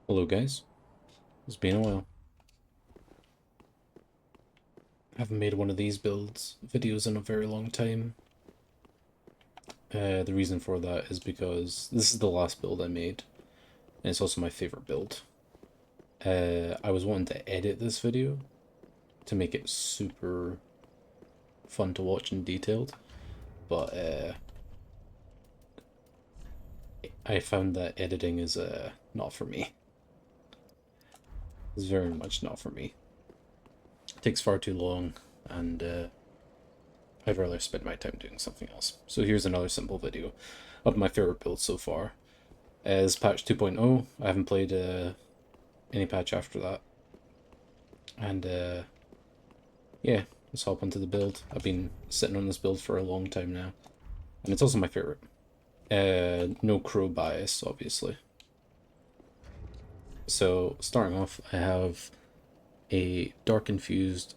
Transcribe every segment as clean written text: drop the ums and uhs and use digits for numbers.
Hello guys, it's been a while. I haven't made one of these builds videos in a very long time. The reason for that is because this is the last build I made, and it's also my favorite build. I was wanting to edit this video to make it super fun to watch and detailed, but I found that editing is not for me. It's very much not for me. It takes far too long, and I'd rather spend my time doing something else. So here's another simple video of my favorite build so far. As patch 2.0, I haven't played any patch after that. And yeah, let's hop into the build. I've been sitting on this build for a long time now. And it's also my favorite. No crow bias, obviously. So starting off, I have a dark infused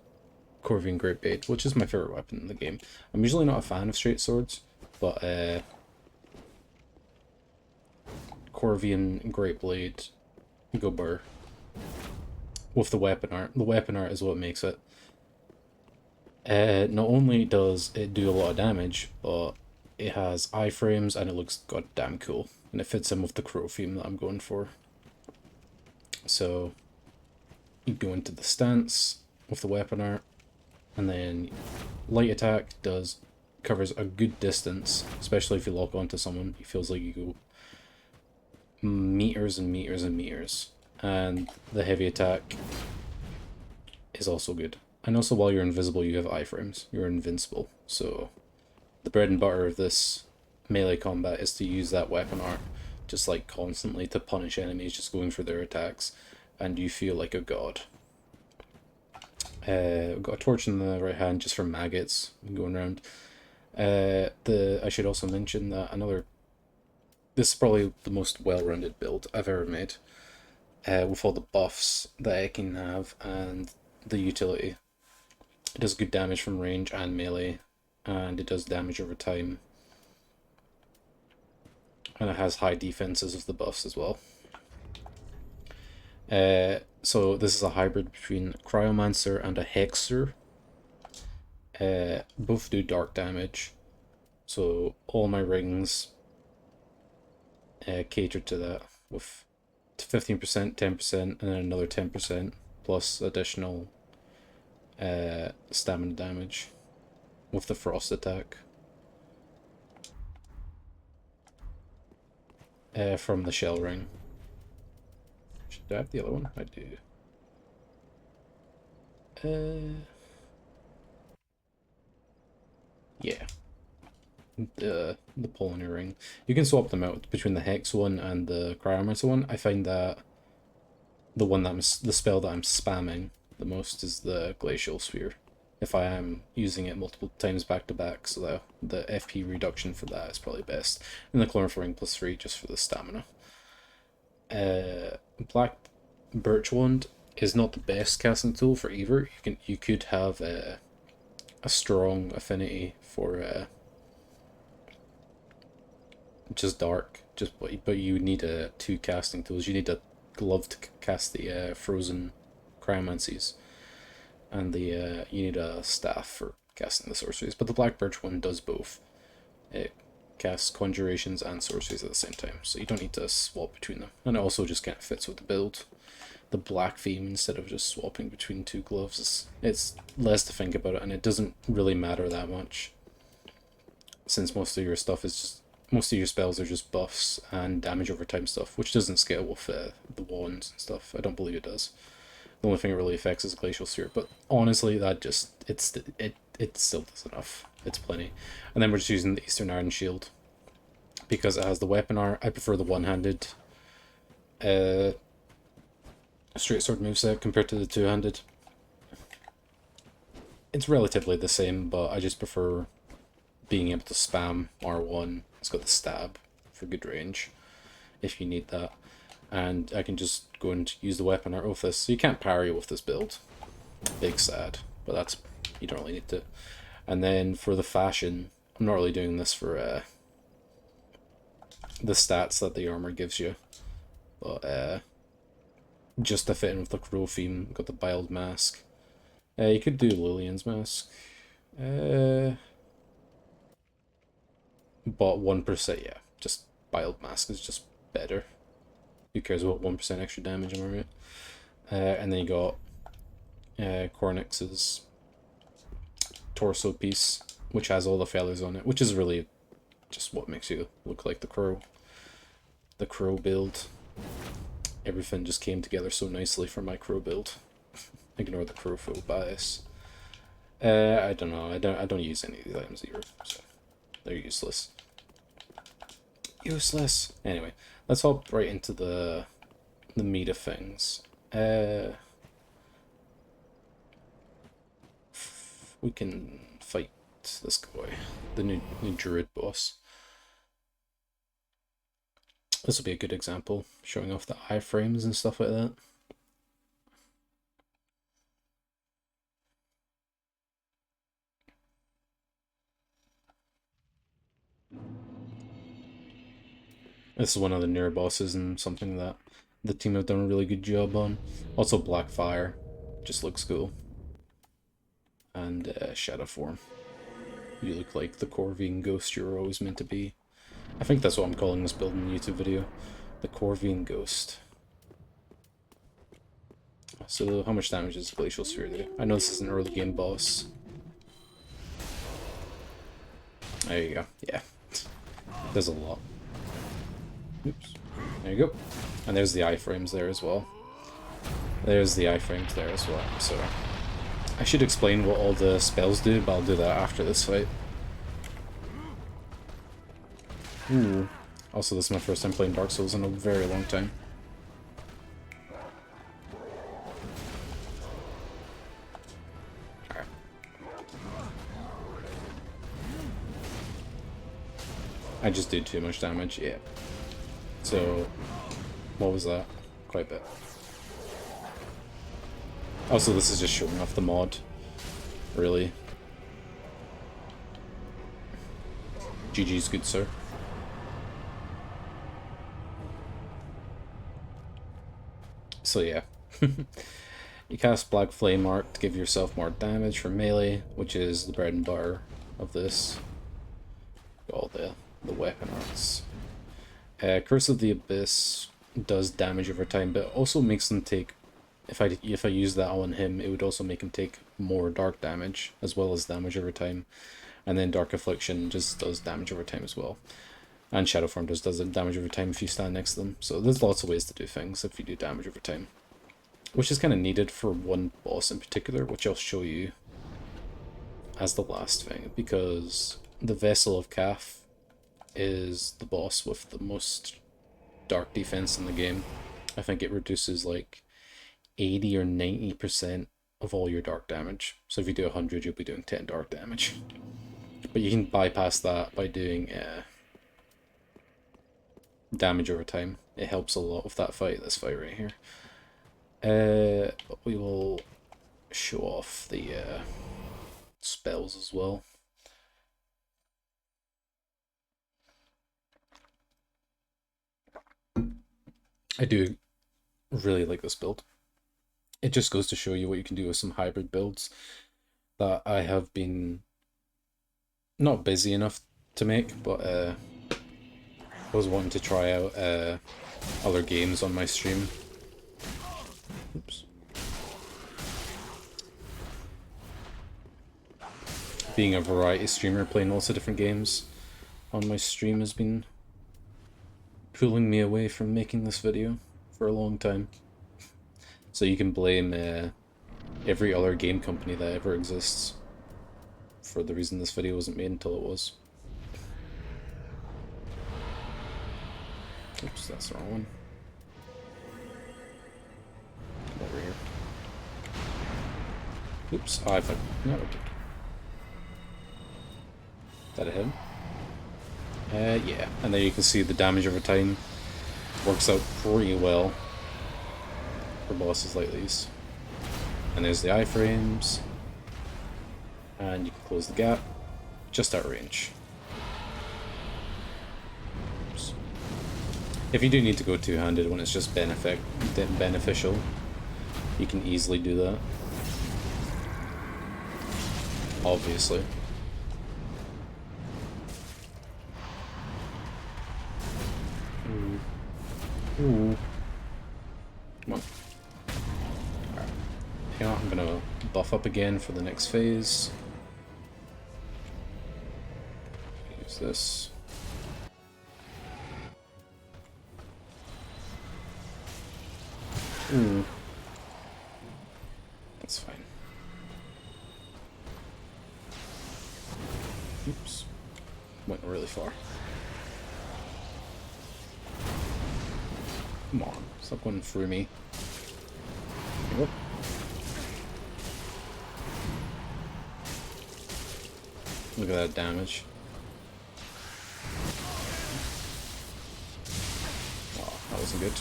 Corvian Greatblade, which is my favorite weapon in the game. I'm usually not a fan of straight swords, but Corvian Greatblade go burr with the weapon art. The weapon art is what makes it. Not only does it do a lot of damage, but it has iframes and it looks goddamn cool. And it fits in with the crow theme that I'm going for. So you go into the stance with the weapon art, and then light attack covers a good distance, especially if you lock onto someone. It feels like you go meters and meters and meters. And the heavy attack is also good. And also while you're invisible, you have iframes. You're invincible. So the bread and butter of this melee combat is to use that weapon art just like constantly to punish enemies just going for their attacks, and you feel like a god. I've got a torch in the right hand just for maggots going around. I should also mention that this is probably the most well-rounded build I've ever made, with all the buffs that I can have and the utility. It does good damage from range and melee, and it does damage over time. And it has high defenses of the buffs as well. So this is a hybrid between Cryomancer and a Hexer. Both do dark damage, so all my rings cater to that with 15%, 10%, and then another 10% plus additional stamina damage with the frost attack from the shell ring. Should I have the other one? I do. Yeah. The Polyner ring. You can swap them out between the Hex one and the Cryomancer one. I find that the spell that I'm spamming the most is the Glacial Sphere. If I am using it multiple times back to back, so the FP reduction for that is probably best. And the Chlorophyll ring +3 just for the stamina. Black Birch Wand is not the best casting tool for either. You could have a strong affinity for just dark, but you need two casting tools. You need a glove to cast the frozen cryomancies, and you need a staff for casting the sorceries. But the black birch one does both. It casts conjurations and sorceries at the same time, so you don't need to swap between them. And it also just kind of fits with the build. The black theme, instead of just swapping between two gloves, it's less to think about it, and it doesn't really matter that much, since most of your spells are just buffs and damage over time stuff, which doesn't scale with the wands and stuff. I don't believe it does. The only thing it really affects is Glacial Sphere, but honestly, it still does enough. It's plenty. And then we're just using the Eastern Iron Shield because it has the weapon art. I prefer the one-handed straight sword moveset compared to the two-handed. It's relatively the same, but I just prefer being able to spam R1. It's got the stab for good range if you need that. And I can just go and use the weapon art with this. So you can't parry with this build. Big sad, but you don't really need to. And then for the fashion, I'm not really doing this for the stats that the armor gives you, but just to fit in with the crow theme. Got the Biled Mask. You could do Lillian's Mask. But 1%, yeah. Just Biled Mask is just better. Who cares about 1% extra damage, am I right? And then you got Cornix's torso piece, which has all the feathers on it, which is really just what makes you look like the crow. The crow build. Everything just came together so nicely for my crow build. Ignore the crow foe bias. I don't know. I don't use any of these items either, so they're useless. Useless. Anyway, let's hop right into the meat of things. We can fight this guy, the new druid boss. This will be a good example, showing off the iframes and stuff like that. This is one of the newer bosses and something that the team have done a really good job on. Also Blackfire, just looks cool. And Shadow Form. You look like the Corvian Ghost you're always meant to be. I think that's what I'm calling this build in the YouTube video. The Corvian Ghost. So how much damage does Glacial Sphere do? I know this is an early game boss. There you go. Yeah. Does a lot. Oops. There you go. And there's the iframes there as well. There's the iframes there as well. So I should explain what all the spells do, but I'll do that after this fight. Ooh. Also, this is my first time playing Dark Souls in a very long time. Alright. I just did too much damage, yeah. So, what was that? Quite a bit. Also, this is just showing off the mod. Really. GG's, good sir. So yeah. You cast Black Flame Arc to give yourself more damage for melee, which is the bread and butter of this. All the weapon arts. Curse of the Abyss does damage over time, but also makes them take... If I use that on him, it would also make him take more dark damage, as well as damage over time. And then Dark Affliction just does damage over time as well. And Shadow Form does damage over time if you stand next to them. So there's lots of ways to do things if you do damage over time. Which is kind of needed for one boss in particular, which I'll show you as the last thing. Because the Vessel of Kaf is the boss with the most dark defense in the game. I think it reduces like 80 or 90% of all your dark damage. So if you do 100, you'll be doing 10 dark damage. But you can bypass that by doing damage over time. It helps a lot with that fight, this fight right here. We will show off the spells as well. I do really like this build. It just goes to show you what you can do with some hybrid builds that I have been not busy enough to make, but I was wanting to try out other games on my stream. Oops. Being a variety streamer, playing lots of different games on my stream has been pulling me away from making this video for a long time. So you can blame every other game company that ever exists for the reason this video wasn't made until it was. Oops, that's the wrong one. Come over here. Oops, oh, I thought... No, okay. Is that a hit? Yeah, and there you can see the damage over time works out pretty well for bosses like these. And there's the iframes, and you can close the gap just out of range. Oops. If you do need to go two-handed when it's just beneficial, you can easily do that. Obviously. Ooh. Come on. Alright. Yeah, I'm gonna buff up again for the next phase. Use this. Ooh. That's fine. Oops. Went really far. Come on, stop going through me. Whoop. Look at that damage. Oh, that wasn't good.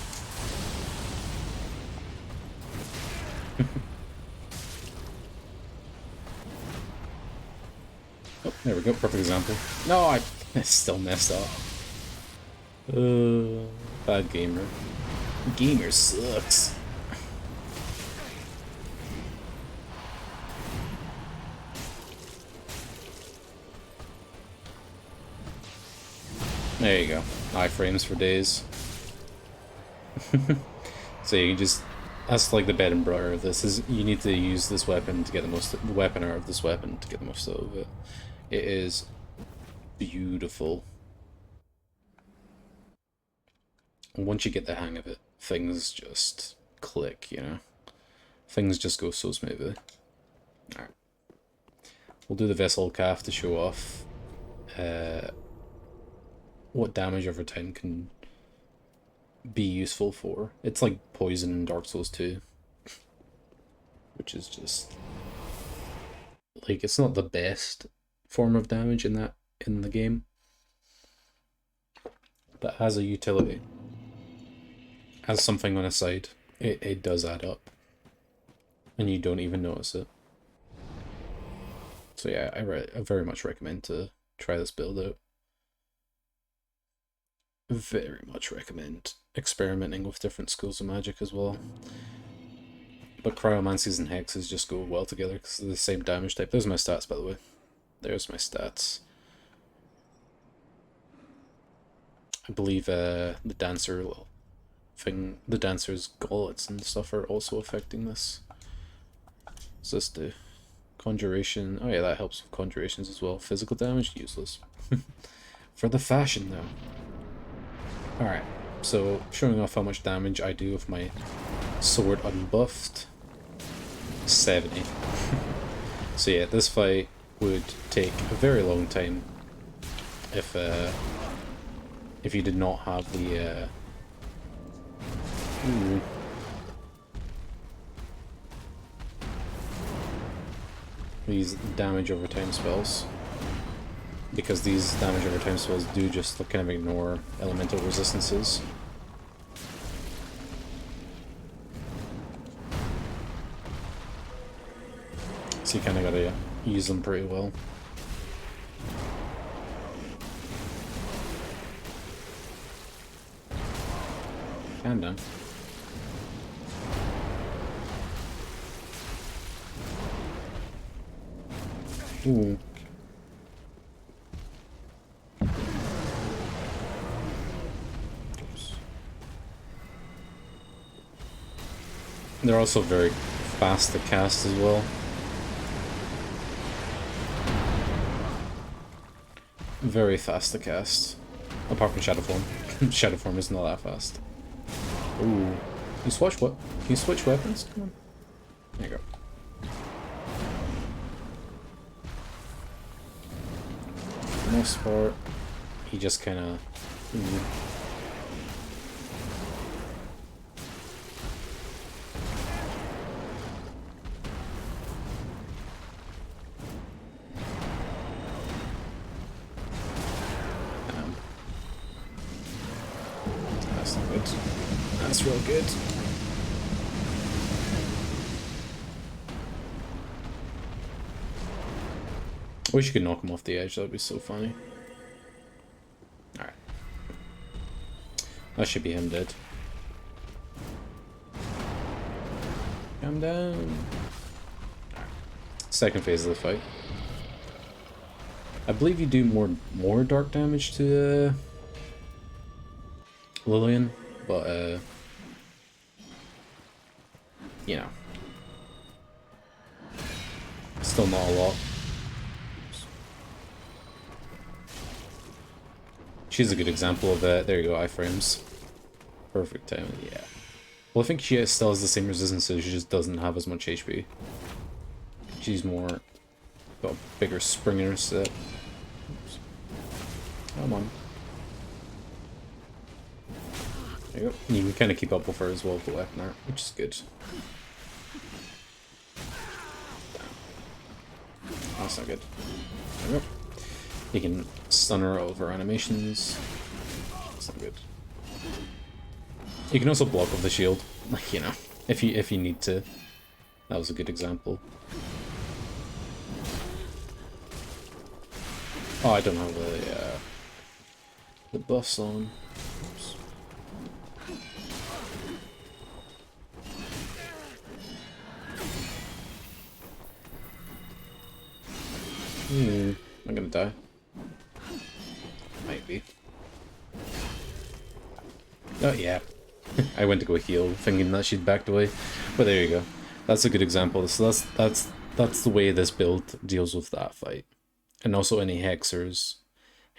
Oh, there we go, perfect example. No, I still messed up. Bad gamer. Gamer sucks. There you go. Iframes for days. So you just... That's like the bread and butter of this, is you need to use this weapon to get the most... The weapon out of this weapon to get the most out of it. It is beautiful. And once you get the hang of it, things just click, you know? Things just go so smoothly. Alright. We'll do the Vessel Calf to show off what damage over time can be useful for. It's like poison in Dark Souls 2. Which is just... Like, it's not the best form of damage in the game. But as a utility. As something on a side, it does add up. And you don't even notice it. So yeah, I very much recommend to try this build out. Very much recommend experimenting with different schools of magic as well. But cryomancies and hexes just go well together because they're the same damage type. There's my stats, by the way. There's my stats. I believe the dancer thing, the dancer's gauntlets and stuff are also affecting this. So this do? Conjuration. Oh yeah, that helps with conjurations as well. Physical damage, useless. For the fashion though. Alright, so showing off how much damage I do with my sword unbuffed. 70. So yeah, this fight would take a very long time if you did not have the these damage over time spells, because these damage over time spells do just kind of ignore elemental resistances. So you kind of gotta use them pretty well. Kinda. Ooh. Oops. They're also very fast to cast as well. Very fast to cast. Apart from Shadow Form. Shadow Form is not that fast. Ooh. Can you switch what? Can you switch weapons? Come on. There you go. For the most part, he just kind of... That's not good. That's real good. I wish you could knock him off the edge, that would be so funny. Alright. That should be him dead. Calm down. Second phase of the fight. I believe you do more dark damage to Lillian, but you know, still not a lot. She's a good example of there you go, iframes. Perfect timing, yeah. Well, I think she still has the same resistance, so she just doesn't have as much HP. She's more got a bigger spring in her set. Oops. Come on. There you go. You can kind of keep up with her as well with the weapon art, which is good. That's not good. There we go. You can stun her over animations. That's not good. You can also block with the shield, like, you know, if you need to. That was a good example. Oh, I don't have the buffs on. Oops. I'm gonna die. Might be. Oh yeah. I went to go heal, thinking that she'd backed away. But there you go. That's a good example. So that's the way this build deals with that fight. And also any hexers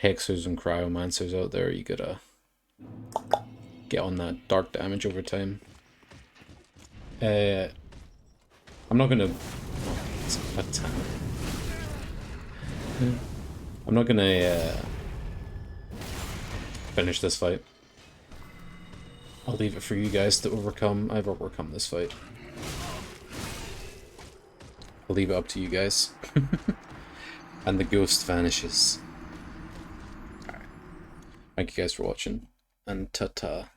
and cryomancers out there, you gotta get on that dark damage over time. I'm not gonna I'm not gonna finish this fight. I'll leave it for you guys to overcome. I've overcome this fight. I'll leave it up to you guys. And the ghost vanishes. Alright. Thank you guys for watching, and ta-ta.